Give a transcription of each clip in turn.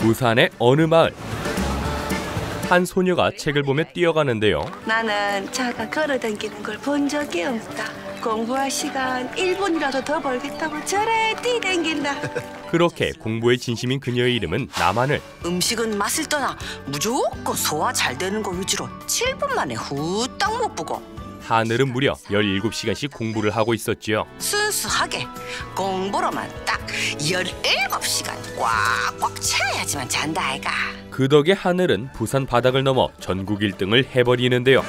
부산의 어느 마을. 한 소녀가 책을 보며 뛰어가는데요. 나는 자가 걸어다니는 걸 본 적이 없다. 공부할 시간 1분이라도 더 벌겠다고 저래 뛰댕긴다. 그렇게 공부에 진심인 그녀의 이름은 남하늘. 음식은 맛을 떠나 무조건 소화 잘 되는 거 위주로 7분 만에 후딱 못 보고 하늘은 무려 17시간씩 공부를 하고 있었지요. 순수하게 공부로만 딱 17시간 꽉꽉 채워야지만 잔다 아이가. 그 덕에 하늘은 부산 바닥을 넘어 전국 1등을 해버리는데요.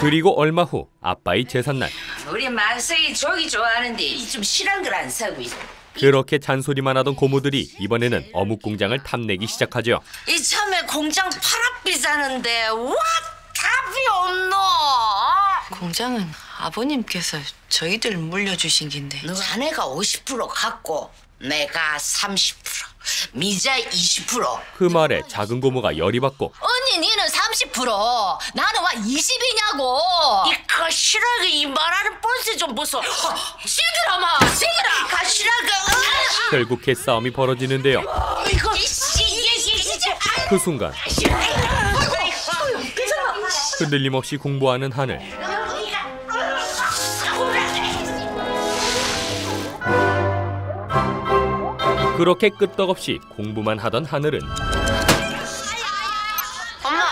그리고 얼마 후 아빠의 제삿날. 우리 만석이 조기 좋아하는데 좀 실한 걸 안 사고 있어. 그렇게 잔소리만 하던 고모들이 이번에는 어묵 공장을 탐내기 시작하죠. 이참에 공장 팔아 비싸는데 와 답이 없노. 공장은 아버님께서 저희들 물려주신 긴데. 너 자네가 50% 갖고 내가 30%, 미자 20%. 그 말에 작은 고모가 열이 받고 언니 니는 30%, 나는 와 20이냐고. 이 가시락이 이 말하는 뻔세 좀 보소. 시끄러마 시끄러. 가시락이 결국 개싸움이 벌어지는데요. 이거 그 순간 흔들림 없이 공부하는 하늘. 그렇게 끄떡없이 공부만 하던 하늘은 엄마,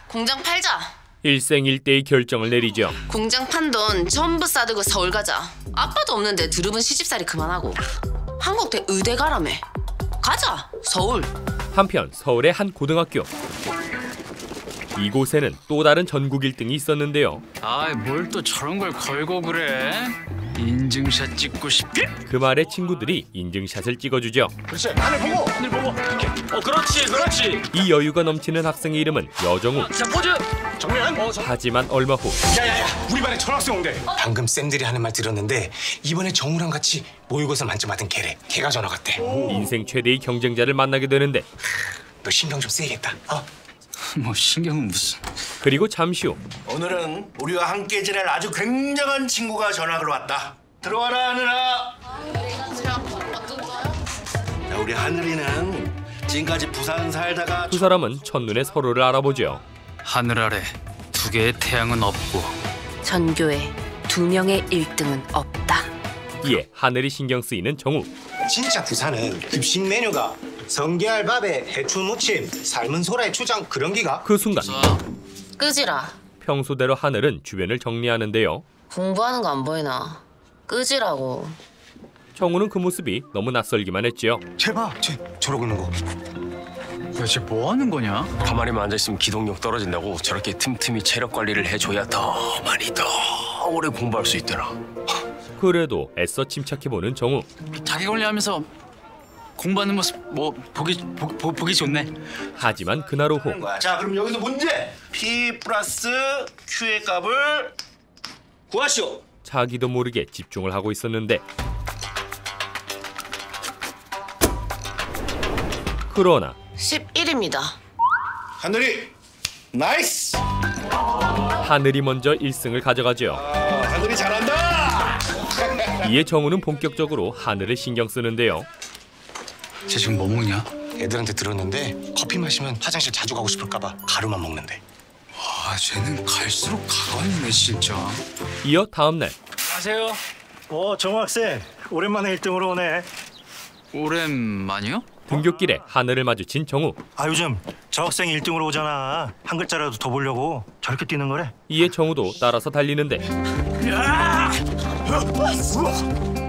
공장 팔자. 일생일대의 결정을 내리죠. 공장 판 돈 전부 싸들고 서울 가자. 아빠도 없는데 드럽은 시집살이 그만하고 한국대 의대 가라며. 가자, 서울. 한편 서울의 한 고등학교. 이곳에는 또 다른 전국 1등이 있었는데요. 아이 뭘 또 저런 걸 걸고 그래? 인증샷 찍고 싶게? 그 말에 친구들이 인증샷을 찍어주죠. 그렇지. 하늘 보고. 하늘 보고. 이렇게. 그렇지. 그렇지. 이 여유가 넘치는 학생의 이름은 여정우. 자 포즈! 정면. 하지만 얼마 후 야야야. 우리 반에 전학생 온대. 방금 쌤들이 하는 말 들었는데 이번에 정우랑 같이 모의고사 만점받은 걔래. 걔가 전학 왔대. 인생 최대의 경쟁자를 만나게 되는데 너 신경 좀 쓰이겠다. 뭐 신경은 무슨. 그리고 잠시 후 오늘은 우리와 함께 지낼 아주 굉장한 친구가 전학을 왔다. 들어와라 하늘아. 자, 우리 하늘이는 지금까지 부산 살다가 두 사람은 첫눈에 서로를 알아보죠. 하늘 아래 두 개의 태양은 없고 전교에 2명의 1등은 없다. 이에 하늘이 신경 쓰이는 정우. 진짜 부산은 급식 메뉴가 성게알밥에 해초 무침, 삶은 소라에 초장 그런 기가. 그 순간 끄지라. 평소대로 하늘은 주변을 정리하는데요. 공부하는 거 안 보이나? 끄지라고. 정우는 그 모습이 너무 낯설기만 했지요. 쟤봐, 저러고 있는 거. 도대체 뭐 하는 거냐? 가만히만 앉아있으면 기동력 떨어진다고 저렇게 틈틈이 체력 관리를 해줘야 더 많이 더 오래 공부할 수 있더라. 그래도 애써 침착해보는 정우. 자기 관리하면서 공부하는 모습 뭐 보기 좋네. 하지만 그날 오후 자, 그럼 여기서 문제. P 플러스 Q의 값을 구하시오. 자기도 모르게 집중을 하고 있었는데 그러나 11입니다. 하늘이 나이스. 하늘이 먼저 1승을 가져가죠. 하늘이 잘한다. 이에 정우는 본격적으로 하늘을 신경 쓰는데요. 쟤 지금 뭐 먹냐? 애들한테 들었는데 커피 마시면 화장실 자주 가고 싶을까 봐 가루만 먹는데. 와 쟤는 갈수록 가관이네 진짜. 이어 다음 날 안녕하세요. 정우 학생 오랜만에 1등으로 오네. 오랜만이요? 등굣길에 하늘을 마주친 정우. 요즘 저 학생이 1등으로 오잖아. 한 글자라도 더 보려고 저렇게 뛰는 거래. 이에 정우도 따라서 달리는데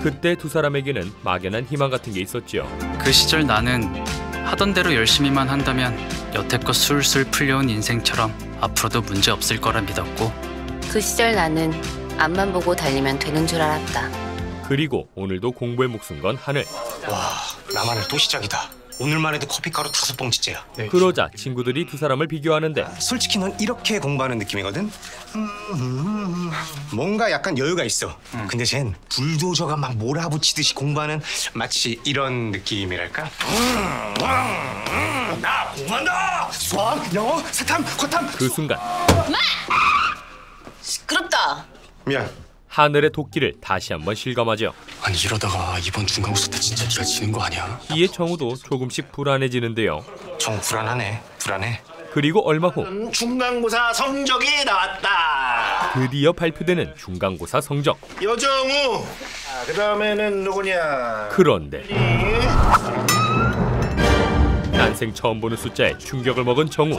그때 두 사람에게는 막연한 희망 같은 게 있었죠. 그 시절 나는 하던 대로 열심히만 한다면 여태껏 술술 풀려온 인생처럼 앞으로도 문제 없을 거라 믿었고 그 시절 나는 앞만 보고 달리면 되는 줄 알았다. 그리고 오늘도 공부에 목숨 건 하늘. 와, 나만의 또 시작이다. 오늘만 해도 커피가루 5봉지째야. 그러자 친구들이 두 사람을 비교하는데 솔직히 넌 이렇게 공부하는 느낌이거든? 뭔가 약간 여유가 있어. 근데 쟨 불도저가 막 몰아붙이듯이 공부하는 마치 이런 느낌이랄까? 나 공부한다. 수학, 영어, 사탐, 과탐. 그 순간 시끄럽다. 미안. 하늘의 도끼를 다시 한번 실감하죠. 아니 이러다가 이번 중간고사 때 진짜 네가 지는 거 아니야? 이에 정우도 조금씩 불안해지는데요. 정 불안하네. 불안해. 그리고 얼마 후 중간고사 성적이 나왔다. 드디어 발표되는 중간고사 성적. 여정우. 그다음에는 누구냐? 그런데 난생 처음 보는 숫자에 충격을 먹은 정우.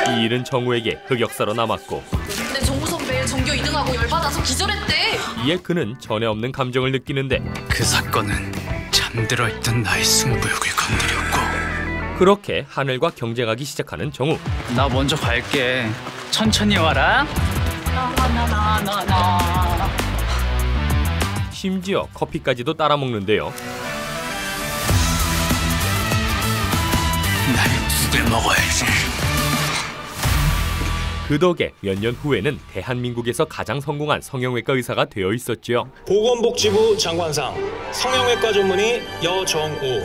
이 일은 정우에게 흑역사로 남았고, 근데 정우 선배 전교 2등하고 열받아서 기절했대. 이에 그는 전에 없는 감정을 느끼는데, 그 사건은 잠들어 있던 나의 승부욕을 건드렸고. 그렇게 하늘과 경쟁하기 시작하는 정우. 나 먼저 갈게. 천천히 와라. 심지어 커피까지도 따라 먹는데요. 날 두 개 먹어야지. 그 덕에 몇 년 후에는 대한민국에서 가장 성공한 성형외과 의사가 되어 있었지요. 보건복지부 장관상 성형외과 전문의 여정우.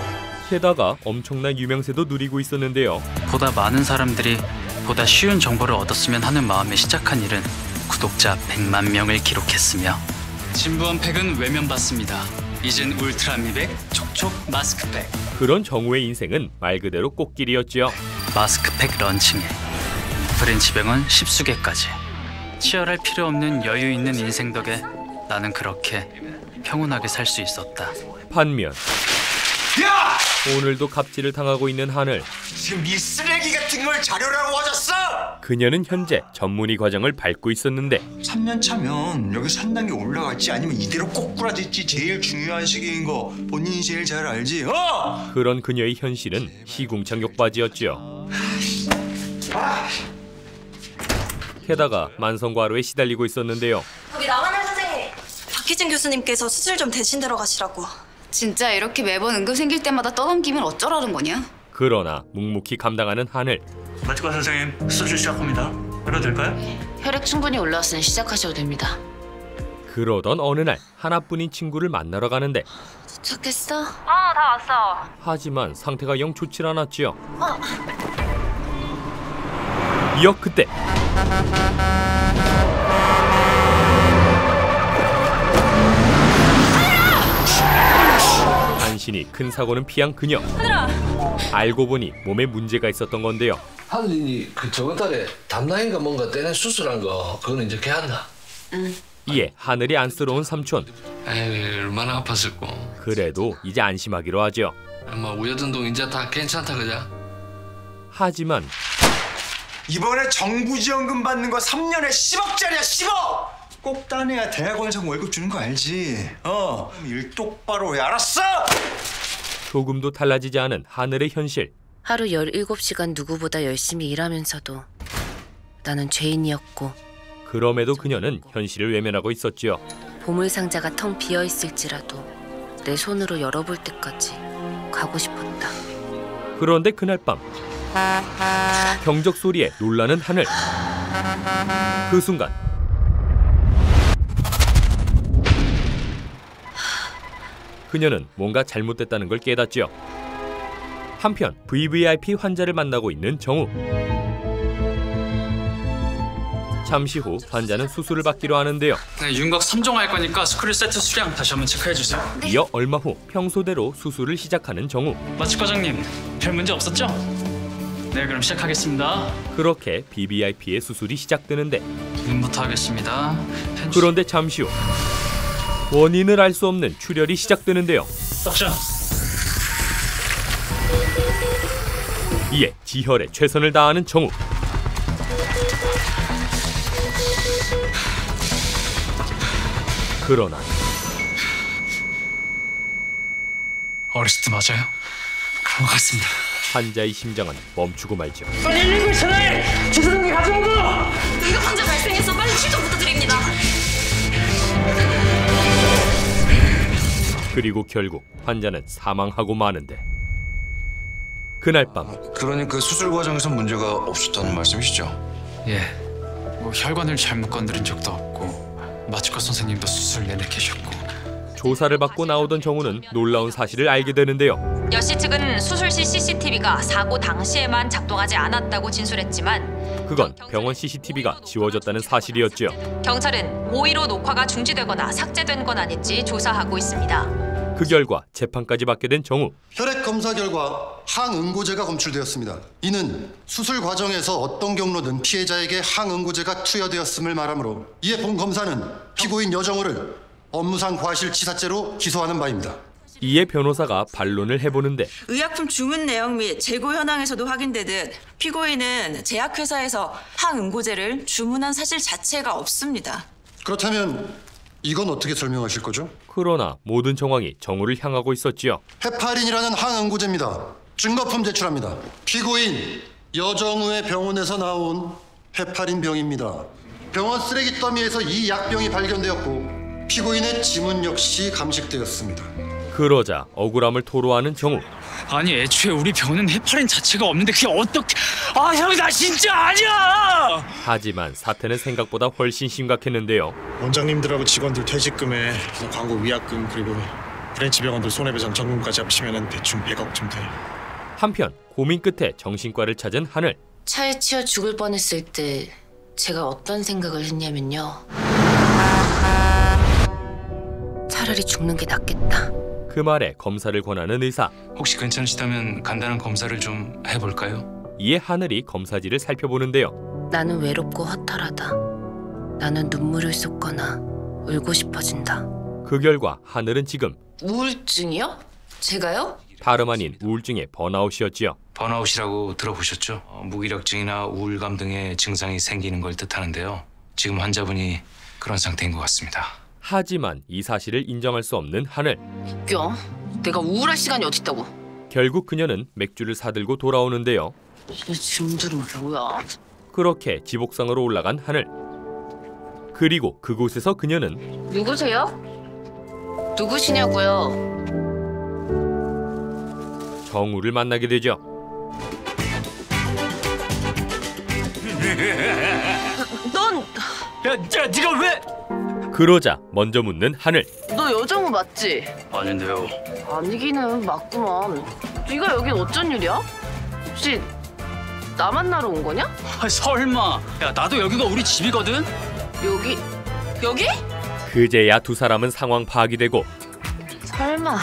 게다가 엄청난 유명세도 누리고 있었는데요. 보다 많은 사람들이 보다 쉬운 정보를 얻었으면 하는 마음에 시작한 일은 구독자 100만 명을 기록했으며, 진부한 팩은 외면받습니다. 이젠 울트라 미백 촉촉 마스크팩. 그런 정우의 인생은 말 그대로 꽃길이었지요. 마스크팩 런칭에 브랜치병원 10수개까지. 치열할 필요 없는 여유 있는 인생 덕에 나는 그렇게 평온하게 살 수 있었다. 반면 오늘도 갑질을 당하고 있는 하늘. 지금 이 쓰레기 같은 걸 자료라고 하셨어? 그녀는 현재 전문의 과정을 밟고 있었는데 3년 차면 여기 상단계 올라갈지 아니면 이대로 꼬꾸라질지 제일 중요한 시기인 거 본인이 제일 잘 알지? 그런 그녀의 현실은 시궁창 욕바지였지요. 게다가 만성과로에 시달리고 있었는데요. 여기 나만을 선생님. 박희진 교수님께서 수술 좀 대신 들어가시라고. 진짜 이렇게 매번 응급 생길 때마다 떠넘기면 어쩌라는 거냐? 그러나 묵묵히 감당하는 하늘. 마치과 선생님, 수술 시작합니다. 해도 될까요? 혈액 충분히 올라왔으니 시작하셔도 됩니다. 그러던 어느 날 하나뿐인 친구를 만나러 가는데, 도착했어? 다 왔어. 하지만 상태가 영 좋질 않았지요. 이어 그때 간신히 큰 사고는 피한 그녀. 알고 보니 몸에 문제가 있었던 건데요. 하늘이 그 저번 달에 담낭인가 뭔가 때는 수술한 거 그거는 이제 걔한다. 이에 하늘이 안쓰러운 삼촌. 에이, 얼마나 아팠을꼬. 그래도 이제 안심하기로 하죠. 아마 우여전동 이제 다 괜찮다 그자. 하지만 이번에 정부지원금 받는 거 3년에 10억짜리야 10억! 꼭 따내야 대학원생 월급 주는 거 알지? 일 똑바로 해 알았어? 조금도 달라지지 않은 하늘의 현실. 하루 17시간 누구보다 열심히 일하면서도 나는 죄인이었고, 그럼에도 그녀는 현실을 외면하고 있었지요. 보물상자가 텅 비어있을지라도 내 손으로 열어볼 때까지 가고 싶었다. 그런데 그날 밤 경적 소리에 놀라는 하늘. 그 순간 그녀는 뭔가 잘못됐다는 걸 깨닫지요. 한편 VVIP 환자를 만나고 있는 정우. 잠시 후 환자는 수술을 받기로 하는데요. 네, 윤곽 3종 할 거니까 스크류 세트 수량 다시 한번 체크해주세요. 이어 얼마 후 평소대로 수술을 시작하는 정우. 마취 과장님, 별 문제 없었죠? 네, 그럼 시작하겠습니다. 그렇게 BVIP의 수술이 시작되는데 지금부터 하겠습니다. 그런데 잠시 후 원인을 알 수 없는 출혈이 시작되는데요. 석션. 이에 지혈에 최선을 다하는 정우. 그러나 어렸을 때 맞아요? 그런 것 같습니다. 환자의 심장은 멈추고 말죠. 빨리 119 전화해! 주소등기 가져오고! 응급 환자 발생해서 빨리 출동 부탁드립니다. 그리고 결국 환자는 사망하고 마는데, 그날 밤 그러니까 수술 과정에서 문제가 없었다는 말씀이시죠? 예, 뭐 혈관을 잘못 건드린 적도 없고 마취과 선생님도 수술 내내 계셨고. 조사를 받고 나오던 정우는 놀라운 사실을 알게 되는데요. 여씨 측은 수술 시 CCTV가 사고 당시에만 작동하지 않았다고 진술했지만 그건 병원 CCTV가 지워졌다는 사실이었죠. 경찰은 고의로 녹화가 중지되거나 삭제된 건 아닌지 조사하고 있습니다. 그 결과 재판까지 받게 된 정우. 혈액 검사 결과 항응고제가 검출되었습니다. 이는 수술 과정에서 어떤 경로든 피해자에게 항응고제가 투여되었음을 말하므로 이에 본 검사는 피고인 여정우를 업무상 과실치사죄로 기소하는 바입니다. 이에 변호사가 반론을 해보는데 의약품 주문 내용 및 재고 현황에서도 확인되듯 피고인은 제약회사에서 항응고제를 주문한 사실 자체가 없습니다. 그렇다면 이건 어떻게 설명하실 거죠? 그러나 모든 정황이 정우를 향하고 있었지요. 헤파린이라는 항응고제입니다. 증거품 제출합니다. 피고인 여정우의 병원에서 나온 헤파린 병입니다. 병원 쓰레기 더미에서 이 약병이 발견되었고 피고인의 지문 역시 감식되었습니다. 그러자 억울함을 토로하는 정우. 아니 애초에 우리 병원은 헤파린 자체가 없는데 그게 어떻게... 아 형 나 진짜 아니야! 하지만 사태는 생각보다 훨씬 심각했는데요. 원장님들하고 직원들 퇴직금에 광고 위약금 그리고 브랜치 병원들 손해배상 전금까지 합치면 대충 100억 좀 돼요. 한편 고민 끝에 정신과를 찾은 하늘. 차에 치여 죽을 뻔했을 때 제가 어떤 생각을 했냐면요. 차라리 죽는 게 낫겠다. 그 말에 검사를 권하는 의사. 혹시 괜찮으시다면 간단한 검사를 좀 해볼까요? 이에 하늘이 검사지를 살펴보는데요. 나는 외롭고 허탈하다. 나는 눈물을 쏟거나 울고 싶어진다. 그 결과 하늘은 지금 우울증이요? 제가요? 다름 아닌 우울증의 번아웃이었지요. 번아웃이라고 들어보셨죠? 무기력증이나 우울감 등의 증상이 생기는 걸 뜻하는데요. 지금 환자분이 그런 상태인 것 같습니다. 하지만 이 사실을 인정할 수 없는 하늘. 웃겨? 내가 우울할 시간이 어딨다고? 결국 그녀는 맥주를 사들고 돌아오는데요. 이 짐들은 뭐야? 그렇게 지복상으로 올라간 하늘. 그리고 그곳에서 그녀는 누구세요? 누구시냐고요? 정우를 만나게 되죠. 넌... 야, 네가 왜... 그러자 먼저 묻는 하늘. 너 여정우 맞지? 아닌데요. 아니기는 맞구만. 네가 여긴 어쩐 일이야? 혹시 나 만나러 온 거냐? 아, 설마. 야, 나도 여기가 우리 집이거든? 여기? 그제야 두 사람은 상황 파악이 되고 설마.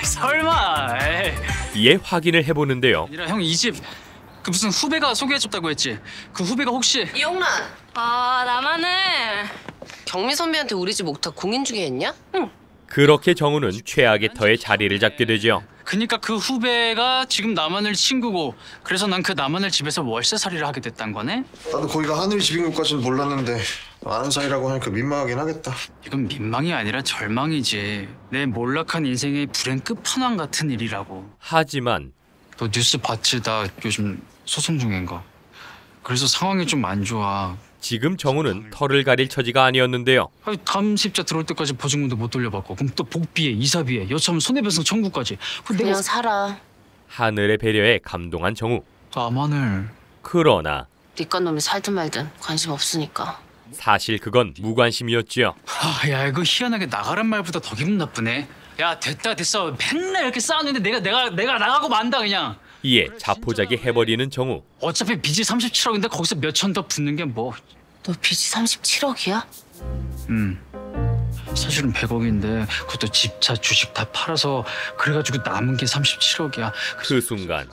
설마. 에이. 이에 확인을 해보는데요. 아니라 형 이 집 그 무슨 후배가 소개해줬다고 했지? 그 후배가 혹시... 이용란. 아 나만은 경미 선배한테 우리 집 옥탑 공인 중에 했냐? 응. 그렇게 정우는 최악의 터에 자리를 잡게 되죠. 그니까 그 후배가 지금 남한을 친구고 그래서 난 그 남한을 집에서 월세살이를 하게 됐단 거네? 나도 거기가 하늘이 집인 것까지는 몰랐는데 아는 사이라고 하니까 민망하긴 하겠다. 이건 민망이 아니라 절망이지. 내 몰락한 인생의 불행 끝판왕 같은 일이라고. 하지만 너 뉴스 봤지? 나 요즘 소송 중인 거. 그래서 상황이 좀 안 좋아. 지금 정우는 털을 가릴 처지가 아니었는데요. 다음 십자 들어올 때까지 보증금도 못 돌려받고 그럼 또 복비에 이사비에 여차하면 손해배상 청구까지. 그냥 살아. 하늘의 배려에 감동한 정우. 나만을. 그러나 니과 놈이 살든 말든 관심 없으니까. 사실 그건 무관심이었지요. 야 이거 희한하게 나가란 말보다 더 기분 나쁘네. 야 됐어. 맨날 이렇게 싸우는데 내가 나가고 만다 그냥. 이에 자포자기 해버리는 정우. 어차피 빚이 37억인데 거기서 몇천 더 붙는 게 뭐. 너 빚이 37억이야? 사실은 100억인데 그것도 집차 주식 다 팔아서 그래가지고 남은 게 37억이야. 그 순간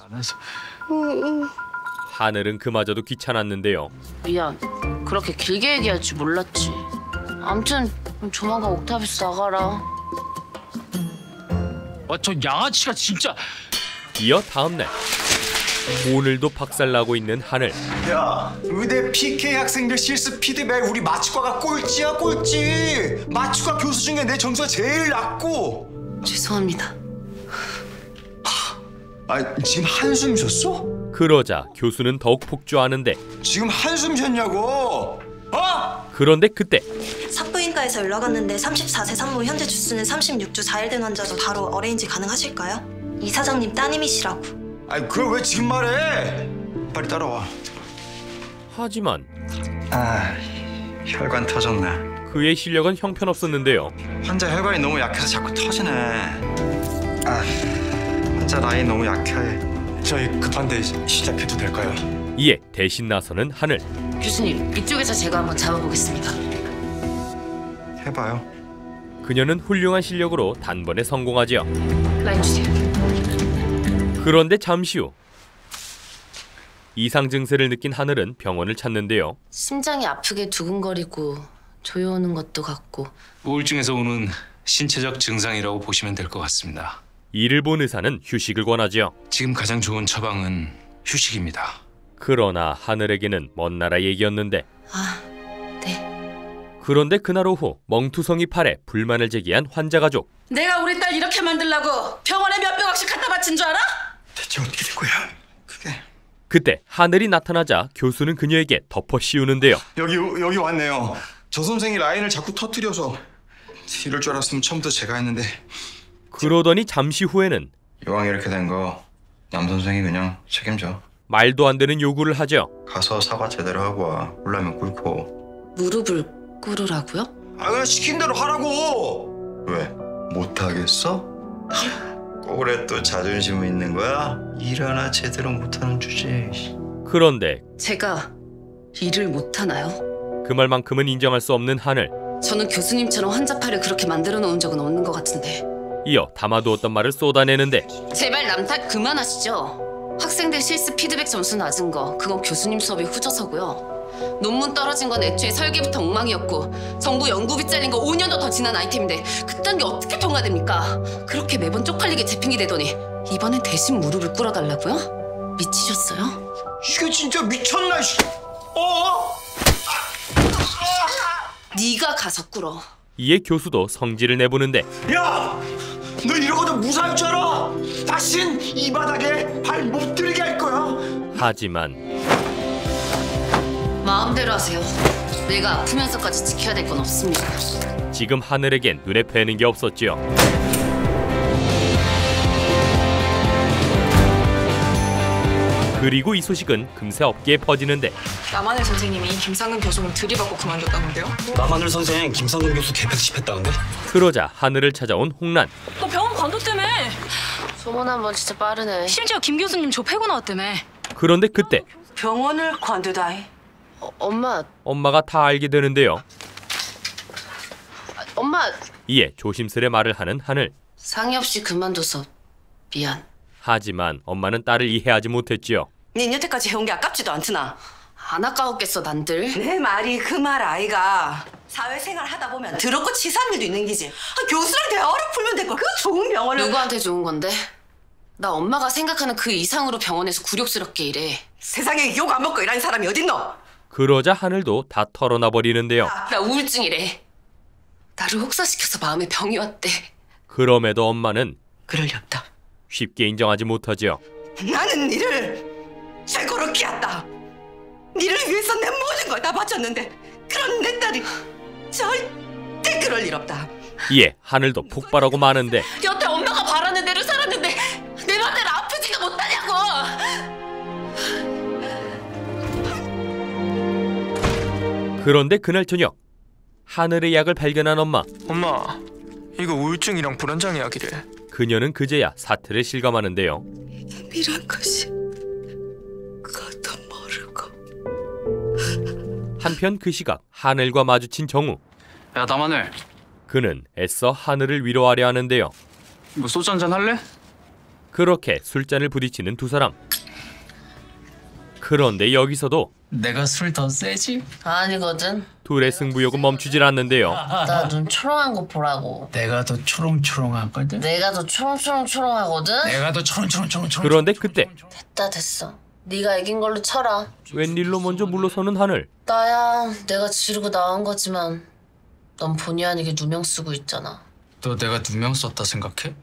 하늘은 그마저도 귀찮았는데요. 미안. 그렇게 길게 얘기할 줄 몰랐지. 아무튼 조만간 옥탑에서 나가라. 저 양아치가 진짜. 이어 다음날 오늘도 박살나고 있는 하늘. 야, 의대 PK 학생들 실습 피드백 우리 마취과가 꼴찌야 꼴찌. 마취과 교수 중에 내 점수가 제일 낮고. 죄송합니다. 지금 한숨 쉬었어? 그러자 교수는 더욱 폭주하는데 지금 한숨 쉬었냐고. 그런데 그때 산부인과에서 연락 왔는데 34세 산모 현재 주수는 36주 4일 된 환자도 바로 어레인지 가능하실까요? 이 사장님 따님이시라고. 그걸 왜 지금 말해? 빨리 따라와. 하지만 혈관 터졌네. 그의 실력은 형편없었는데요. 환자 혈관이 너무 약해서 자꾸 터지네. 환자 라인 너무 약해. 저희 급한데 시작해도 될까요? 이에 대신 나서는 하늘. 교수님, 이쪽에서 제가 한번 잡아보겠습니다. 해봐요. 그녀는 훌륭한 실력으로 단번에 성공하지요. 라인 주세요. 그런데 잠시 후 이상 증세를 느낀 하늘은 병원을 찾는데요. 심장이 아프게 두근거리고 조여오는 것도 같고. 우울증에서 오는 신체적 증상이라고 보시면 될 것 같습니다. 이를 본 의사는 휴식을 권하지요. 지금 가장 좋은 처방은 휴식입니다. 그러나 하늘에게는 먼 나라 얘기였는데. 네. 그런데 그날 오후 멍투성이 팔에 불만을 제기한 환자 가족. 내가 우리 딸 이렇게 만들려고 병원에 몇 병억씩 갖다 바친 줄 알아? 대체 어떻게 된 거야? 그게 그때 하늘이 나타나자 교수는 그녀에게 덮어 씌우는데요. 여기 왔네요. 저 선생이 라인을 자꾸 터뜨려서 이럴 줄 알았으면 처음부터 제가 했는데. 그러더니 잠시 후에는 이왕 이렇게 된 거 남 선생이 그냥 책임져. 말도 안 되는 요구를 하죠. 가서 사과 제대로 하고 와. 꿀라면 꿇고. 무릎을 꿇으라고요? 그냥 시킨 대로 하라고. 왜? 못하겠어? 그래 또 자존심 있는 거야? 일 하나 제대로 못하는 주제. 그런데 제가 일을 못하나요? 그 말만큼은 인정할 수 없는 하늘. 저는 교수님처럼 환자 팔을 그렇게 만들어 놓은 적은 없는 것 같은데. 이어 담아두었던 말을 쏟아내는데. 제발 남 탓 그만하시죠. 학생들 실습 피드백 점수 낮은 거 그건 교수님 수업이 후져서고요. 논문 떨어진 건 애초에 설계부터 엉망이었고 정부 연구비 잘린 거 5년도 더 지난 아이템인데 그딴 게 어떻게 통과됩니까? 그렇게 매번 쪽팔리게 재핑이 되더니 이번엔 대신 무릎을 꿇어달라고요? 미치셨어요? 이게 진짜 미쳤나? 네가 가서 꿇어. 이에 교수도 성질을 내보는데. 야! 너 이러고도 무사할 줄 알아? 다신 이 바닥에 발 못 들게 할 거야. 하지만 마음대로 하세요. 내가 아프면서까지 지켜야 될 건 없습니다. 지금 하늘에겐 눈에 뵈는 게 없었지요. 그리고 이 소식은 금세 업계에 퍼지는데. 남하늘 선생님이 김상근 교수를 들이받고 그만뒀다는데요? 남하늘 선생 김상근 교수 개편집했다는데? 그러자 하늘을 찾아온 홍란. 너 병원 관뒀 때문에. 소문 한 번 진짜 빠르네. 심지어 김 교수님 저 패고 나왔다며. 그런데 그때 병원을 관두다이. 엄마. 엄마가 다 알게 되는데요. 엄마. 이에 조심스레 말을 하는 하늘. 상의 없이 그만둬서 미안. 하지만 엄마는 딸을 이해하지 못했지요. 네 여태까지 해온 게 아깝지도 않구나. 안 아까웠겠어 난들. 내 말이 그 말 아이가. 사회생활 하다 보면 더럽고 치사한 일도 있는 기지. 교수랑 대화를 풀면 될 걸. 그 좋은 병원을. 누구한테 좋은 건데? 나 엄마가 생각하는 그 이상으로 병원에서 굴욕스럽게 일해. 세상에 욕 안 먹고 일하는 사람이 어딨노? 그러자 하늘도 다 털어놔 버리는데요. 나 우울증이래. 나를 혹사시켜서 마음에 병이 왔대. 그럼에도 엄마는 그럴 리 없다. 쉽게 인정하지 못하지요. 나는 니를 최고로 키웠다. 니를 위해서 내 모든 걸 다 바쳤는데 그런 내 딸이 절대 그럴 일 없다. 이에 하늘도 폭발하고 마는데. 여태 엄마가 바라는 대로 살았는데 내 맘대로 아프지가 못하냐고. 그런데 그날 저녁 하늘의 약을 발견한 엄마. 엄마, 이거 우울증이랑 불안장 약이래. 그녀는 그제야 사태를 실감하는데요. 이런 것이 그것도 모르고. 한편 그 시각 하늘과 마주친 정우. 야 남하늘. 그는 애써 하늘을 위로하려 하는데요. 뭐 소주 한잔 할래? 그렇게 술잔을 부딪히는 두 사람. 그런데 여기서도 내가 술 더 세지? 아니거든. 둘의 승부욕은 멈추질 않는데요. 나 눈 초롱한 거 보라고. 내가 더 초롱초롱하거든. 내가 더 초롱초롱초롱하거든. 내가 더 초롱초롱초롱. 그런데 그때 됐어. 네가 이긴 걸로 쳐라. 웬일로 먼저 물러서는 하늘. 나야 내가 지르고 나온 거지만 넌 본의 아니게 누명 쓰고 있잖아. 너 내가 누명 썼다 생각해?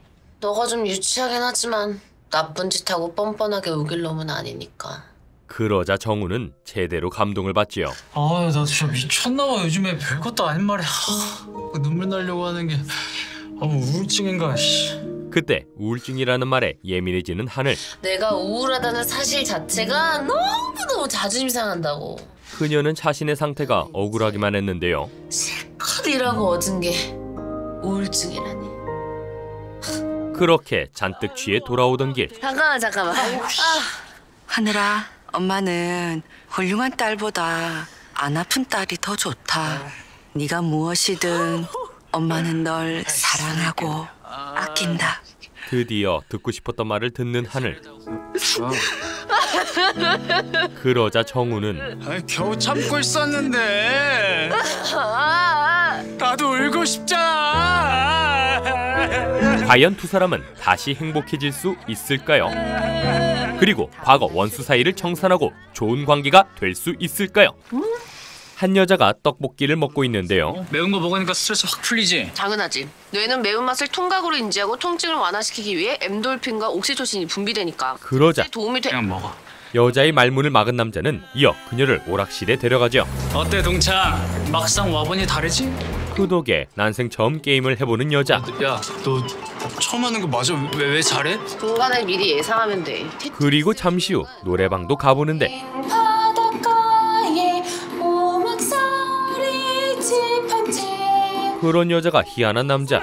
너가 좀 유치하긴 하지만 나쁜 짓 하고 뻔뻔하게 우길 놈은 아니니까. 그러자 정우는 제대로 감동을 받지요. 아, 나 진짜 미쳤나봐. 요즘에 별것도 아닌 말에 눈물 나려고 하는 게 우울증인가. 그때 우울증이라는 말에 예민해지는 하늘. 내가 우울하다는 사실 자체가 너무너무 자존심 상한다고. 그녀는 자신의 상태가 억울하기만 했는데요. 실컷 일하고 얻은 게 우울증이라니. 그렇게 잔뜩 취해 돌아오던 길. 잠깐만. 하늘아, 엄마는 훌륭한 딸보다 안 아픈 딸이 더 좋다. 네가 무엇이든 엄마는 널 사랑하고 아낀다. 드디어 듣고 싶었던 말을 듣는 하늘. 그러자 정우는 겨우 참고 있었는데 나도 울고 싶잖아. 과연 두 사람은 다시 행복해질 수 있을까요? 그리고 과거 원수 사이를 청산하고 좋은 관계가 될 수 있을까요? 한 여자가 떡볶이를 먹고 있는데요. 매운 거 먹으니까 스트레스 확 풀리지? 당연하지. 뇌는 매운맛을 통각으로 인지하고 통증을 완화시키기 위해 엔돌핀과 옥시토신이 분비되니까 그러자 도움이 돼. 그냥 먹어. 여자의 말문을 막은 남자는 이어 그녀를 오락실에 데려가죠. 어때 동창? 막상 와보니 다르지? 그 덕에 난생 처음 게임을 해보는 여자. 야, 너 처음 하는 거 맞아? 왜 잘해? 중간에 미리 예상하면 돼. 그리고 잠시 후 노래방도 가보는데 그런 여자가 희한한 남자.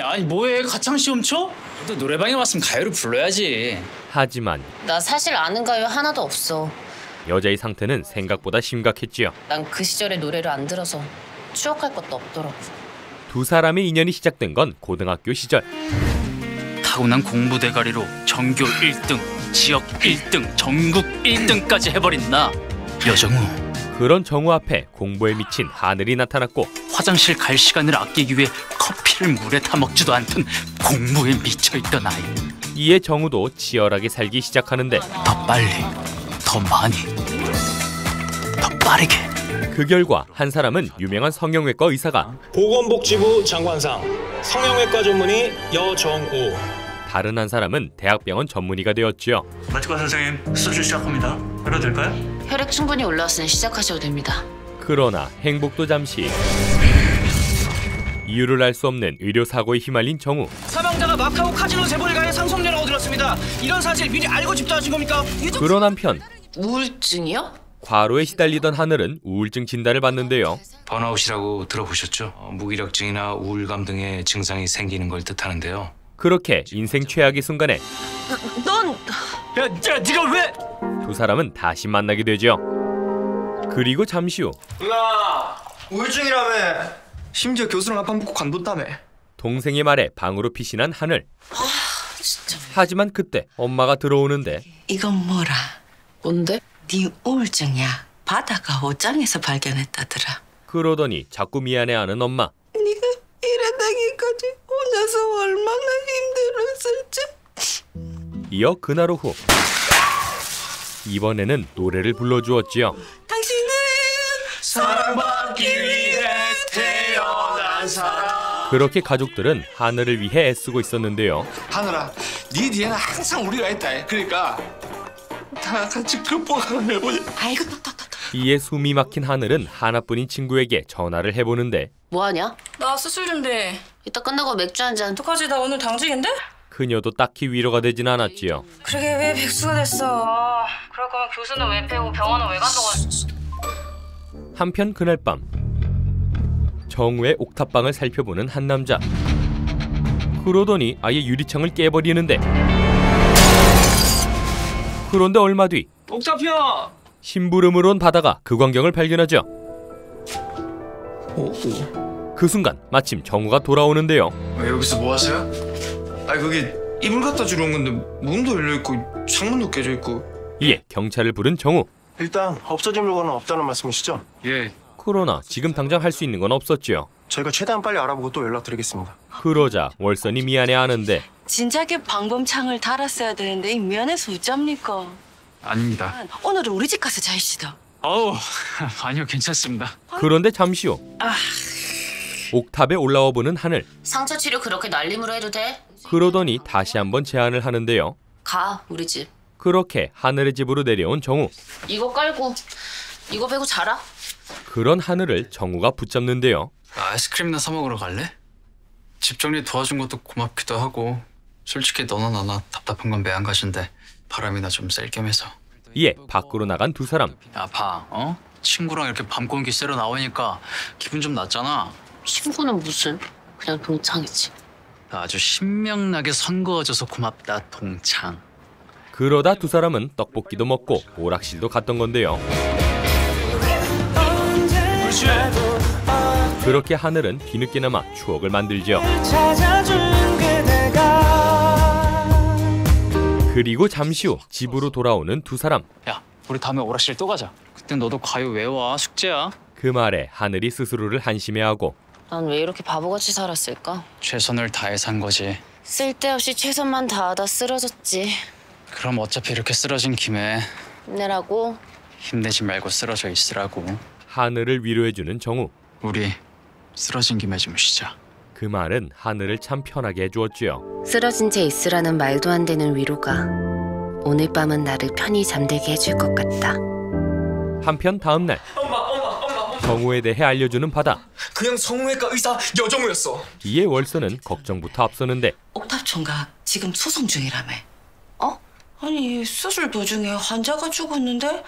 아니 뭐해? 가창 시험 쳐? 너 노래방에 왔으면 가요를 불러야지. 하지만 나 사실 아는 가요 하나도 없어. 여자의 상태는 생각보다 심각했지요. 난 그 시절의 노래를 안 들어서 추억할 것도 없더라고. 두 사람의 인연이 시작된 건 고등학교 시절. 타고난 공부 대가리로 전교 1등, 지역 1등, 전국 1등까지 해버린 나 여정우. 그런 정우 앞에 공부에 미친 하늘이 나타났고 화장실 갈 시간을 아끼기 위해 커피를 물에 타 먹지도 않던 공부에 미쳐있던 아이. 이에 정우도 치열하게 살기 시작하는데 더 빨리, 더 많이, 더 빠르게. 그 결과 한 사람은 유명한 성형외과 의사가, 보건복지부 장관상 성형외과 전문의 여정우. 다른 한 사람은 대학병원 전문의가 되었지요. 마치과 선생님, 수술 시작합니다. 열어도 될까요? 혈액 충분히 올라왔으니 시작하셔도 됩니다. 그러나 행복도 잠시. 이유를 알 수 없는 의료사고에 휘말린 정우. 사망자가 마카오 카지노 세보리가에 상속료라고 들었습니다. 이런 사실 미리 알고 집도하신 겁니까? 그런 한편 우울증이요? 과로에 시달리던 하늘은 우울증 진단을 받는데요. 번아웃이라고 들어보셨죠? 무기력증이나 우울감 등의 증상이 생기는 걸 뜻하는데요. 그렇게 인생 최악의 순간에 넌! 야, 네가 왜? 두 사람은 다시 만나게 되죠. 그리고 잠시 후 누나, 우울증이라며. 심지어 교수랑 합판 붙고 관뒀다며. 동생의 말에 방으로 피신한 하늘. 진짜. 하지만 그때 엄마가 들어오는데 이건 뭐라? 뭔데? 네 우울증이야. 바다가 옷장에서 발견했다더라. 그러더니 자꾸 미안해하는 엄마. 네가 이래다기까지 혼자서 얼마나 힘들었을지. 이어 그날 오후 이번에는 노래를 불러주었지요. 당신은 사랑받기 위해 태어난 사람. 그렇게 가족들은 하늘을 위해 애쓰고 있었는데요. 하늘아, 네 뒤에는 항상 우리가 있다. 그러니까 다 같이 극복하는 해보자. 아이고, 이에 숨이 막힌 하늘은 하나뿐인 친구에게 전화를 해보는데 뭐하냐? 나 수술 준대. 이따 끝나고 맥주 한잔. 어떡하지? 나 오늘 당직인데? 그녀도 딱히 위로가 되진 않았지요. 그러게 왜 백수가 됐어? 그럴 거면 교수는 왜 빼고 병원은 왜 간다고. 한편 그날 밤 정우의 옥탑방을 살펴보는 한 남자. 그러더니 아예 유리창을 깨버리는데, 그런데 얼마 뒤 옥탑이야. 심부름으로 온 바다가 그 광경을 발견하죠. 그 순간 마침 정우가 돌아오는데요. 여기서 뭐 하세요? 아니 그게 이불 갖다 주러 온 건데 문도 열려있고 창문도 깨져있고. 이에 경찰을 부른 정우. 일단 없어진 물건은 없다는 말씀이시죠? 예. 그러나 지금 당장 할 수 있는 건 없었지요. 저희가 최대한 빨리 알아보고 또 연락드리겠습니다. 그러자 월선이 미안해하는데 진작에 방범창을 달았어야 되는데 이 면에서 어쩝니까? 아닙니다. 오늘은 우리 집 가서 자입시다. 어우, 아니요, 괜찮습니다. 그런데 잠시 후 옥탑에 올라와 보는 하늘. 상처 치료 그렇게 날림으로 해도 돼? 그러더니 다시 한번 제안을 하는데요. 가, 우리 집. 그렇게 하늘의 집으로 내려온 정우. 이거 깔고 이거 베고 자라. 그런 하늘을 정우가 붙잡는데요. 아이스크림이나 사 먹으러 갈래? 집 정리 도와준 것도 고맙기도 하고, 솔직히 너나 나나 답답한 건 매한가지인데 바람이나 좀 쐴 겸해서. 이에 밖으로 나간 두 사람. 야, 봐, 친구랑 이렇게 밤 공기 쐬러 나오니까 기분 좀 낫잖아. 친구는 무슨, 그냥 동창이지. 나 아주 신명나게 선그어줘서 고맙다, 동창. 그러다 두 사람은 떡볶이도 먹고 오락실도 갔던 건데요. 그렇게 하늘은 뒤늦게나마 추억을 만들죠. 그리고 잠시 후 집으로 돌아오는 두 사람. 야, 우리 다음에 오락실 또 가자. 그땐 너도 과요 외워. 숙제야. 그 말에 하늘이 스스로를 한심해하고 난 왜 이렇게 바보같이 살았을까? 최선을 다해 산 거지. 쓸데없이 최선만 다하다 쓰러졌지. 그럼 어차피 이렇게 쓰러진 김에 힘내라고? 힘내지 말고 쓰러져 있으라고. 하늘을 위로해주는 정우. 우리 쓰러진 김에 좀 쉬자. 그 말은 하늘을 참 편하게 해주었지요. 쓰러진 채 있으라는 말도 안 되는 위로가 오늘 밤은 나를 편히 잠들게 해줄 것 같다. 한편 다음 날 정우에 대해 알려주는 바다. 그냥 성형외과 의사 여정우였어. 이에 월서는 걱정부터 앞서는데 옥탑 총각 지금 소송 중이라며. 아니 수술 도중에 환자가 죽었는데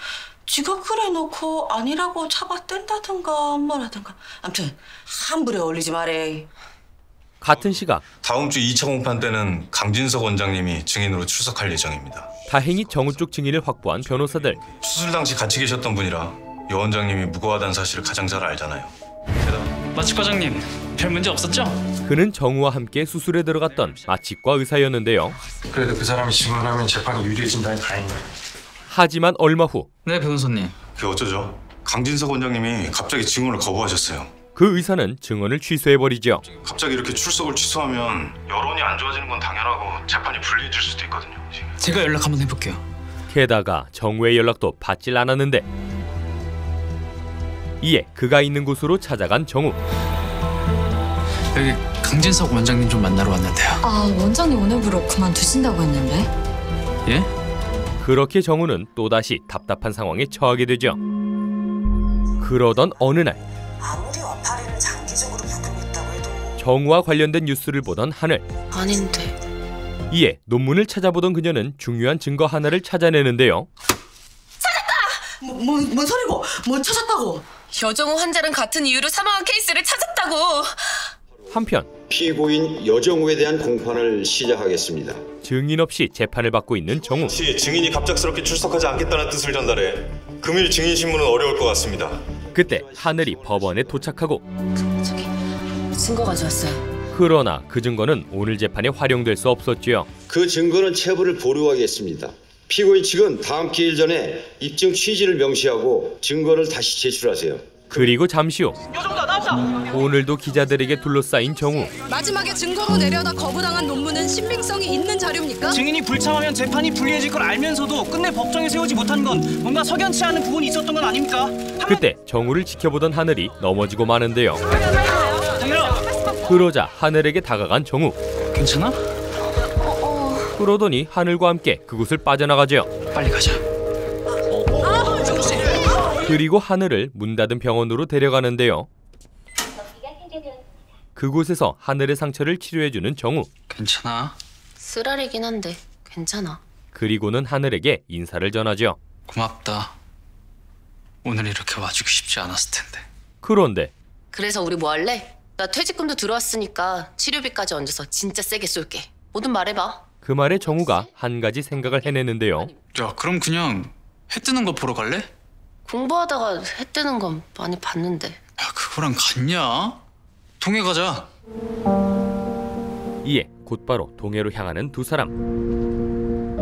지가 그래놓고 아니라고 잡아댄다든가 뭐라든가. 아무튼 함부로 올리지 말해. 같은 시각 다음 주 2차 공판 때는 강진석 원장님이 증인으로 출석할 예정입니다. 다행히 정우 쪽 증인을 확보한 변호사들. 수술 당시 같이 계셨던 분이라 여 원장님이 무고하다는 사실을 가장 잘 알잖아요. 마취 과장님, 별 문제 없었죠? 그는 정우와 함께 수술에 들어갔던 마취과 의사였는데요. 그래도 그 사람이 증언하면 재판이 유리해진다니 다행이네. 하지만 얼마 후 네, 변호사님. 그게 어쩌죠? 강진석 원장님이 갑자기 증언을 거부하셨어요. 그 의사는 증언을 취소해버리죠. 갑자기 이렇게 출석을 취소하면 여론이 안 좋아지는 건 당연하고 재판이 불리해질 수도 있거든요. 제가 연락 한번 해볼게요. 게다가 정우의 연락도 받질 않았는데 이에 그가 있는 곳으로 찾아간 정우. 여기 강진석 원장님 좀 만나러 왔는데요. 아, 원장님 오늘부로 그만두신다고 했는데? 예? 그렇게 정우는 또다시 답답한 상황에 처하게 되죠. 그러던 어느 날 아무리 와파리를 장기적으로 복용했다고 해도 정우와 관련된 뉴스를 보던 하늘. 아닌데. 이에 논문을 찾아보던 그녀는 중요한 증거 하나를 찾아내는데요. 뭔 소리고? 뭐 찾았다고? 여정우 환자랑 같은 이유로 사망한 케이스를 찾았다고. 한편 피고인 여정우에 대한 공판을 시작하겠습니다. 증인 없이 재판을 받고 있는 정우. 증인이 갑작스럽게 출석하지 않겠다는 뜻을 전달해 금일 증인 신문은 어려울 것 같습니다. 그때 하늘이 법원에 도착하고 증거 가져왔어요. 그러나 그 증거는 오늘 재판에 활용될 수 없었지요. 그 증거는 체부를 보류하겠습니다. 피고인 측은 다음 기일 전에 입증 취지를 명시하고 증거를 다시 제출하세요. 그리고 잠시 후 오늘도 기자들에게 둘러싸인 정우. 마지막에 증거로 내려다 거부당한 논문은 신빙성이 있는 자료입니까? 증인이 불참하면 재판이 불리해질 걸 알면서도 끝내 법정에 세우지 못한 건 뭔가 석연치 않은 부분이 있었던 건 아닙니까? 그때 정우를 지켜보던 하늘이 넘어지고 마는데요. 그러자 하늘에게 다가간 정우. 괜찮아? 그러더니 하늘과 함께 그곳을 빠져나가죠. 빨리 가자. 그리고 하늘을 문 닫은 병원으로 데려가는데요. 그곳에서 하늘의 상처를 치료해주는 정우. 괜찮아? 쓰라리긴 한데 괜찮아. 그리고는 하늘에게 인사를 전하죠. 고맙다. 오늘 이렇게 와주기 쉽지 않았을 텐데. 그런데 그래서 우리 뭐 할래? 나 퇴직금도 들어왔으니까 치료비까지 얹어서 진짜 세게 쏠게. 뭐든 말해봐. 그 말에 정우가 한 가지 생각을 해내는데요. 야, 그럼 그냥 해 뜨는 거 보러 갈래? 공부하다가 해 뜨는 건 많이 봤는데. 야, 그거랑 같냐? 동해 가자. 이에 곧바로 동해로 향하는 두 사람.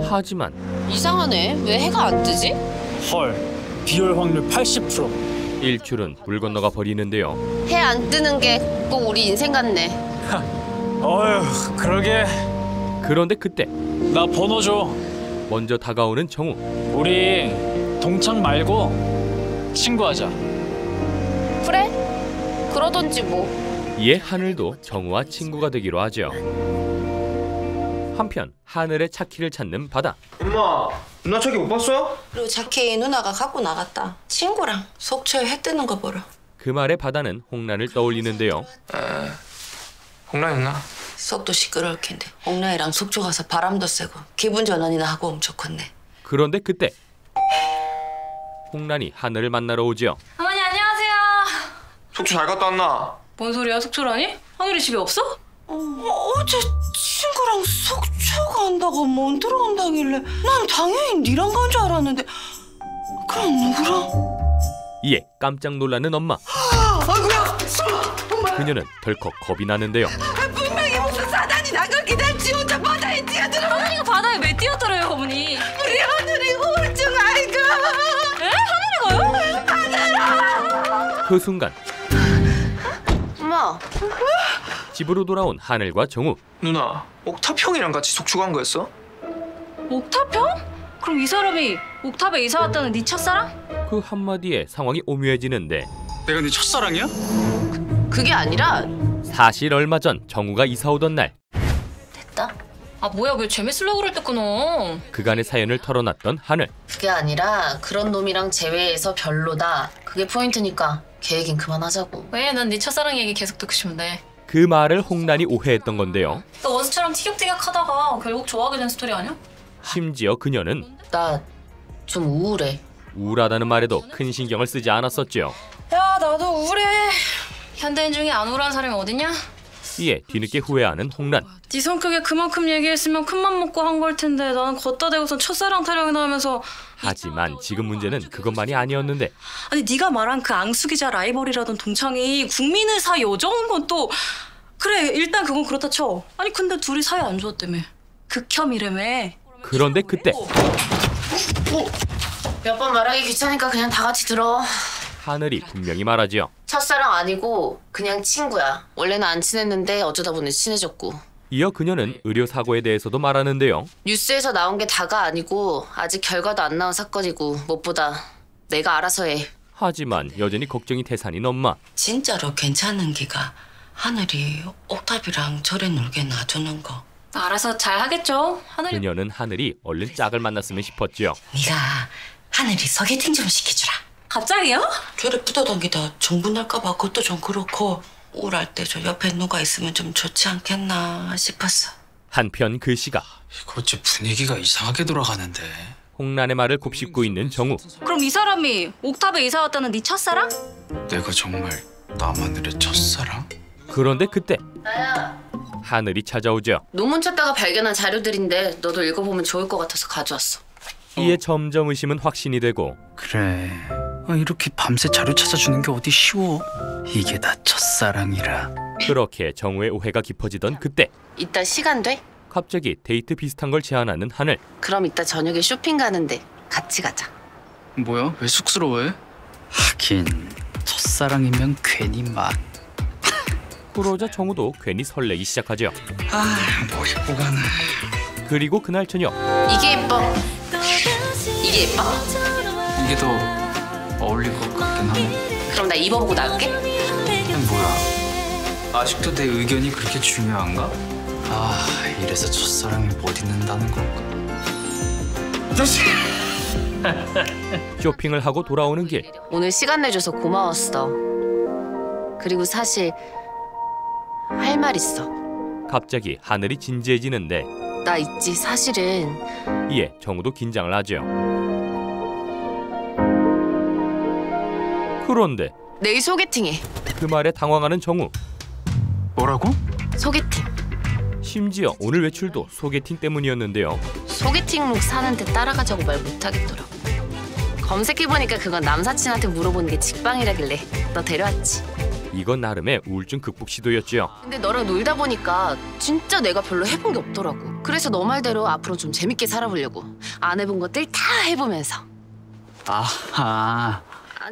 하지만 이상하네. 왜 해가 안 뜨지? 헐, 비올 확률 80%. 일출은 물 건너가 버리는데요. 해 안 뜨는 게 꼭 우리 인생 같네. 어휴, 그러게. 그런데 그때 나 번호 줘. 먼저 다가오는 정우. 우리 동창 말고 친구하자. 그래? 그러던지 뭐. 이에 하늘도 정우와 친구가 되기로 하죠. 한편 하늘의 차키를 찾는 바다. 엄마, 누나 차키 못 봤어? 그리고 자켓 누나가 갖고 나갔다. 친구랑 속초에 해 뜨는 거 보러. 그 말에 바다는 홍란을 떠올리는데요. 홍란 있나? 속도 시끄러울 텐데 홍라이랑 속초 가서 바람도 쐬고 기분 전환이나 하고 오면 좋겠네. 그런데 그때 홍란이 하늘을 만나러 오죠. 어머니 안녕하세요. 속초 잘 갔다 왔나? 뭔 소리야, 속초라니? 하늘이 집에 없어? 어제 친구랑 속초 간다고 몬트로 온다길래 난 당연히 니랑 간 줄 알았는데 그럼 누구랑? 이에 깜짝 놀라는 엄마. 아이고야! 그녀는 덜컥 겁이 나는데요. 분명히 무슨 사단이 난 걸 기다렸지 혼자 바다에 뛰어들어. 하늘이가 바다에 왜 뛰어들어요, 어머니? 우리 하늘이 우울증 아이가. 에? 하늘이가요? 하늘아! 그 순간 엄마. 집으로 돌아온 하늘과 정우. 누나, 옥탑 형이랑 같이 속초 간 거였어? 옥탑 형? 그럼 이 사람이 옥탑에 이사 왔다는 네 첫사랑? 그 한마디에 상황이 오묘해지는데 내가 네 첫사랑이야? 그게 아니라 사실 얼마 전 정우가 이사 오던 날 아 뭐야 왜 재밌으려고 그럴 때 끊어? 그간의 사연을 털어놨던 하늘. 그게 아니라 그런 놈이랑 제외해서 별로다. 그게 포인트니까 계획은 그만하자고. 왜? 난 네 첫사랑 얘기 계속 듣고 싶은데. 그 말을 홍란이 오해했던 건데요. 너 원수처럼 티격태격하다가 결국 좋아하게 된 스토리 아니야? 심지어 그녀는 나 좀 우울해. 우울하다는 말에도 큰 신경을 쓰지 않았었죠. 야 나도 우울해. 현대인 중에 안 우울한 사람이 어딨냐? 이에 뒤늦게 후회하는 홍란. 네 성격에 그만큼 얘기했으면 큰맘 먹고 한 걸 텐데 나는 걷다 대고선 첫사랑 타령이나 하면서. 하지만 지금 문제는 그것만이 아니었는데 아니 네가 말한 그 앙숙이자 라이벌이라던 동창이 국민의사 여정인 건 또 그래 일단 그건 그렇다 쳐. 아니 근데 둘이 사이 안 좋았다며. 극혐이라며. 그런데 그때 몇 번 말하기 귀찮으니까 그냥 다 같이 들어. 하늘이 분명히 말하지요. 첫사랑 아니고 그냥 친구야. 원래는 안 친했는데 어쩌다 보니 친해졌고. 이어 그녀는 의료사고에 대해서도 말하는데요. 뉴스에서 나온 게 다가 아니고 아직 결과도 안 나온 사건이고 무엇보다 내가 알아서 해. 하지만 여전히 걱정이 태산인 엄마. 진짜로 괜찮은 기가 하늘이 옥탑이랑 저래 놀게 놔두는 거. 알아서 잘 하겠죠. 하늘이. 그녀는 하늘이 얼른 짝을 만났으면 싶었지요. 네가 하늘이 소개팅 좀 시켜주라. 갑자기요? 저래 붙어다니다 정분 날까봐 그것도 좀 그렇고 우울할 때 저 옆에 누가 있으면 좀 좋지 않겠나 싶었어. 한편 그 시각 이거 어째 분위기가 이상하게 돌아가는데. 홍란의 말을 곱씹고 있는 정우. 그럼 이 사람이 옥탑에 이사 왔다는 네 첫사랑? 내가 정말 남하늘의 첫사랑? 그런데 그때 나야. 하늘이 찾아오죠. 논문 찾다가 발견한 자료들인데 너도 읽어보면 좋을 것 같아서 가져왔어. 이에 점점 의심은 확신이 되고. 그래. 이렇게 밤새 자료 찾아주는 게 어디 쉬워. 이게 다 첫사랑이라. 그렇게 정우의 오해가 깊어지던 그때 이따 시간 돼? 갑자기 데이트 비슷한 걸 제안하는 하늘. 그럼 이따 저녁에 쇼핑 가는데 같이 가자. 뭐야? 왜 쑥스러워해? 하긴 첫사랑이면 괜히 막. 그러자 정우도 괜히 설레기 시작하죠. 뭐 입고 가나. 그리고 그날 저녁. 이게 예뻐. 이게 예뻐. 이게 더 어울릴 것 같긴 하네. 그럼 나 입어보고 나갈게. 뭐야? 아직도 내 의견이 그렇게 중요한가? 이래서 첫사랑을 못 잊는다는 건가? 쇼핑을 하고 돌아오는 길. 오늘 시간 내줘서 고마웠어. 그리고 사실 할 말 있어. 갑자기 하늘이 진지해지는데 나 있지 사실은. 이에 정우도 긴장을 하죠. 그런데 내일 소개팅해. 그 말에 당황하는 정우. 뭐라고? 소개팅. 심지어 오늘 외출도 소개팅 때문이었는데요. 소개팅룩 사는데 따라가자고 말 못하겠더라고. 검색해보니까 그건 남사친한테 물어보는 게 직방이라길래 너 데려왔지. 이건 나름의 우울증 극복 시도였죠. 근데 너랑 놀다 보니까 진짜 내가 별로 해본 게 없더라고. 그래서 너 말대로 앞으로 좀 재밌게 살아보려고. 안 해본 것들 다 해보면서. 아하.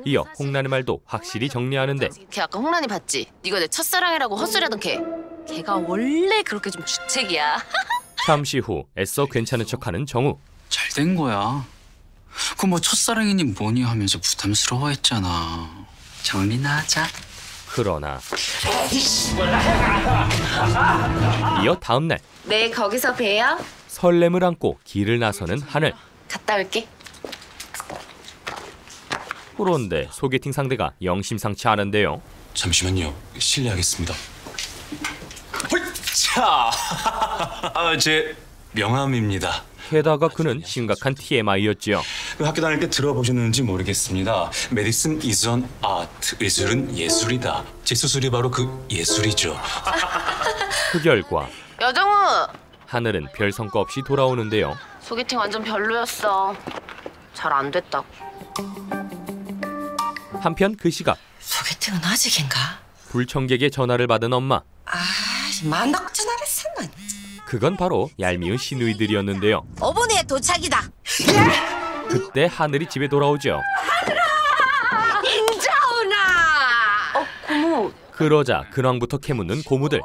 이어 홍란의 말도 확실히 정리하는데 걔 아까 홍란이 봤지? 네가 내 첫사랑이라고 헛소리하던 걔가 원래 그렇게 좀 주책이야. 잠시 후 애써 괜찮은 척하는 정우. 잘 된 거야. 그 뭐 첫사랑이니 뭐니 하면서 부담스러워했잖아. 정리나 하자. 그러나 이어 다음 날 네, 거기서 봬요. 설렘을 안고 길을 나서는 하늘. 갔다 올게. 그런데 소개팅 상대가 영 심상치 않은데요. 잠시만요. 실례하겠습니다. 자, 제 명함입니다. 게다가 그는 심각한 TMI였지요. 학교 다닐 때 들어보셨는지 모르겠습니다. Medicine is an art. 의술은 예술이다. 제 수술이 바로 그 예술이죠. 그 결과 여정우! 하늘은 별 성과 없이 돌아오는데요. 소개팅 완전 별로였어. 잘 안 됐다고. 한편 그 시각 소개팅은 아직인가? 불청객의 전화를 받은 엄마. 만나고 전화를 했었나? 그건 바로 얄미운 시누이들이었는데요. 5분에 도착이다. 그때 하늘이 집에 돌아오죠. 인자오나. 고모. 그러자 근황부터 캐묻는 고모들.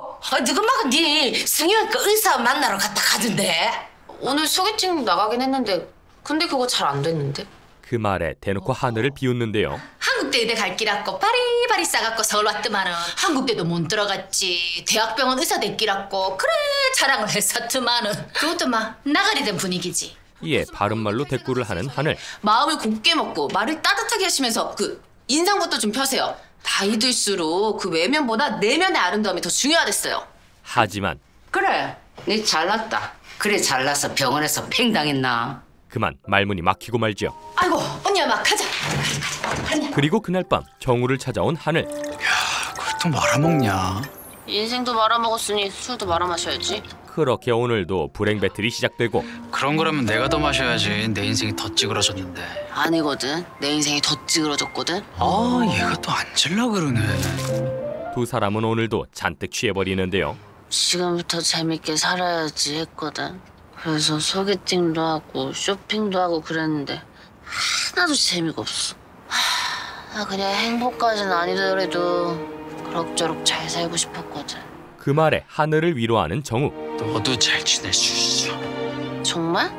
누구마가 네 승희한테 의사 만나러 갔다 가던데. 오늘 소개팅 나가긴 했는데 근데 그거 잘 안 됐는데. 그 말에 대놓고 하늘을 비웃는데요. 한국대 의대 갈 길았고 바리바리 싸갖고 서울 왔더만은 한국대도 못 들어갔지. 대학병원 의사 될 길았고 그래 자랑을 했었더만은 그것도 막 나가리 된 분위기지. 이에 바른말로 대꾸를 하는 하늘. 마음을 곱게 먹고 말을 따뜻하게 하시면서 그 인상부터 좀 펴세요. 나이 들수록 그 외면보다 내면의 아름다움이 더 중요하댔어요. 하지만 그래 네 잘났다. 그래 잘나서 병원에서 팽당했나. 그만 말문이 막히고 말지요. 아이고 언니야 막 가자. 그리고 그날 밤 정우를 찾아온 하늘. 그걸 또 말아먹냐. 인생도 말아먹었으니 술도 말아마셔야지. 그렇게 오늘도 불행 배틀이 시작되고. 그런 거라면 내가 더 마셔야지. 내 인생이 더 찌그러졌는데. 아니거든. 내 인생이 더 찌그러졌거든. 얘가 또 앉으려고 그러네. 두 사람은 오늘도 잔뜩 취해버리는데요. 지금부터 재밌게 살아야지 했거든. 그래서 소개팅도 하고 쇼핑도 하고 그랬는데 하나도 재미가 없어. 나 그냥 행복까지는 아니더라도 그럭저럭 잘 살고 싶었거든. 그 말에 하늘을 위로하는 정우. 너도 잘 지낼 수 있어. 정말?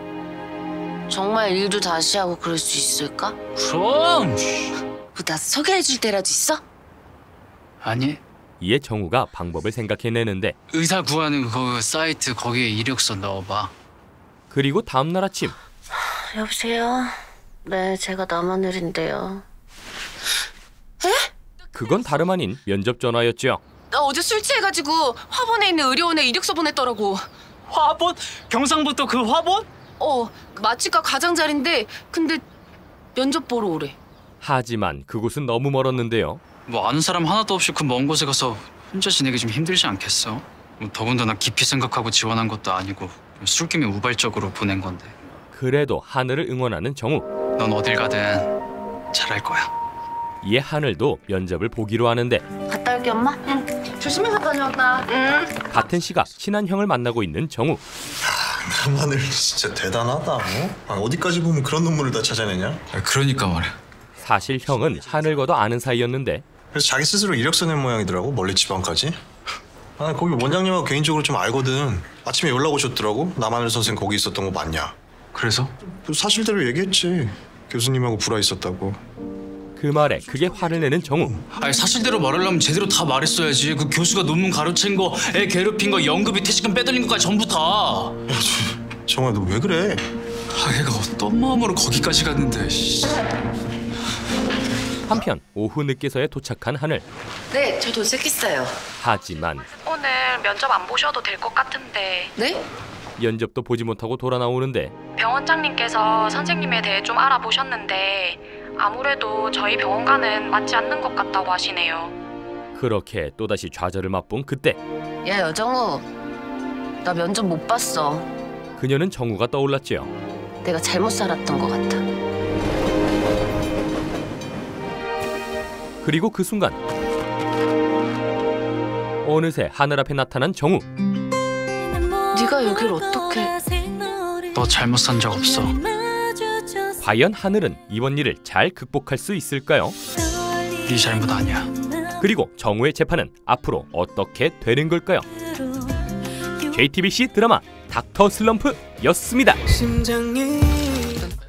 정말 일도 다시 하고 그럴 수 있을까? 그럼! 나 소개해줄 때라도 있어? 아니. 이에 정우가 방법을 생각해내는데. 의사 구하는 그 사이트 거기에 이력서 넣어봐. 그리고 다음날 아침. 여보세요? 네, 제가 남하늘인데요. 에? 그건 다름 아닌 면접 전화였죠. 나 어제 술 취해가지고 화본에 있는 의료원에 이력서 보냈더라고. 화본? 경상북도 그 화본? 마취과 가장자리인데 근데 면접 보러 오래. 하지만 그곳은 너무 멀었는데요. 뭐 아는 사람 하나도 없이 그 먼 곳에 가서 혼자 지내기 좀 힘들지 않겠어? 더군다나 깊이 생각하고 지원한 것도 아니고 술김에 우발적으로 보낸 건데. 그래도 하늘을 응원하는 정우. 넌 어딜 가든 잘할 거야. 이에 하늘도 면접을 보기로 하는데. 갔다 올게 엄마. 응. 조심해서 다녀왔다. 응. 같은 시각 친한 형을 만나고 있는 정우. 하늘 진짜 대단하다. 어디까지 보면 그런 눈물을 다 찾아내냐? 그러니까 말이야. 사실 형은 하늘과도 아는 사이였는데. 그래서 자기 스스로 이력서 낸 모양이더라고. 멀리 지방까지. 거기 원장님하고 개인적으로 좀 알거든. 아침에 연락 오셨더라고. 남하늘 선생 거기 있었던 거 맞냐? 그래서? 사실대로 얘기했지. 교수님하고 불화 있었다고. 그 말에 크게 화를 내는 정우. 사실대로 말하려면 제대로 다 말했어야지. 그 교수가 논문 가로챈 거, 애 괴롭힌 거, 연금이 퇴직금 빼돌린 것까지 전부 다. 야, 정우야 너 왜 그래? 애가 어떤 마음으로 거기까지 갔는데. 한편 오후 늦게서야 도착한 하늘. 네, 저 도착했어요. 하지만 오늘 면접 안 보셔도 될 것 같은데. 네? 면접도 보지 못하고 돌아 나오는데. 병원장님께서 선생님에 대해 좀 알아보셨는데 아무래도 저희 병원과는 맞지 않는 것 같다고 하시네요. 그렇게 또다시 좌절을 맛본 그때. 야 여정우, 나 면접 못 봤어. 그녀는 정우가 떠올랐지요. 내가 잘못 살았던 것 같아. 그리고 그 순간 어느새 하늘 앞에 나타난 정우. 네가 여길 어떻게? 너 잘못 산 적 없어. 과연 하늘은 이번 일을 잘 극복할 수 있을까요? 네 잘못 아니야. 그리고 정우의 재판은 앞으로 어떻게 되는 걸까요? JTBC 드라마 닥터 슬럼프였습니다.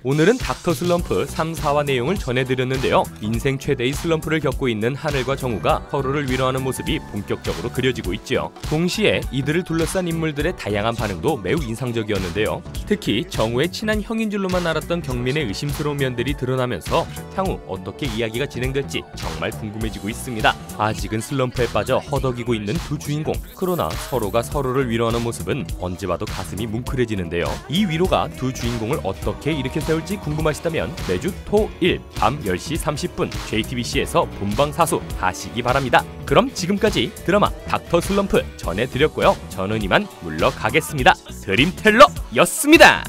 오늘은 닥터 슬럼프 3, 4화 내용을 전해드렸는데요. 인생 최대의 슬럼프를 겪고 있는 하늘과 정우가 서로를 위로하는 모습이 본격적으로 그려지고 있죠. 동시에 이들을 둘러싼 인물들의 다양한 반응도 매우 인상적이었는데요. 특히 정우의 친한 형인 줄로만 알았던 경민의 의심스러운 면들이 드러나면서 향후 어떻게 이야기가 진행될지 정말 궁금해지고 있습니다. 아직은 슬럼프에 빠져 허덕이고 있는 두 주인공. 그러나 서로가 서로를 위로하는 모습은 언제 봐도 가슴이 뭉클해지는데요. 이 위로가 두 주인공을 어떻게 일으켜 세울지 궁금하시다면 매주 토, 일 밤 10시 30분 JTBC에서 본방사수 하시기 바랍니다. 그럼 지금까지 드라마 닥터 슬럼프 전해드렸고요. 저는 이만 물러가겠습니다. 드림텔러였습니다.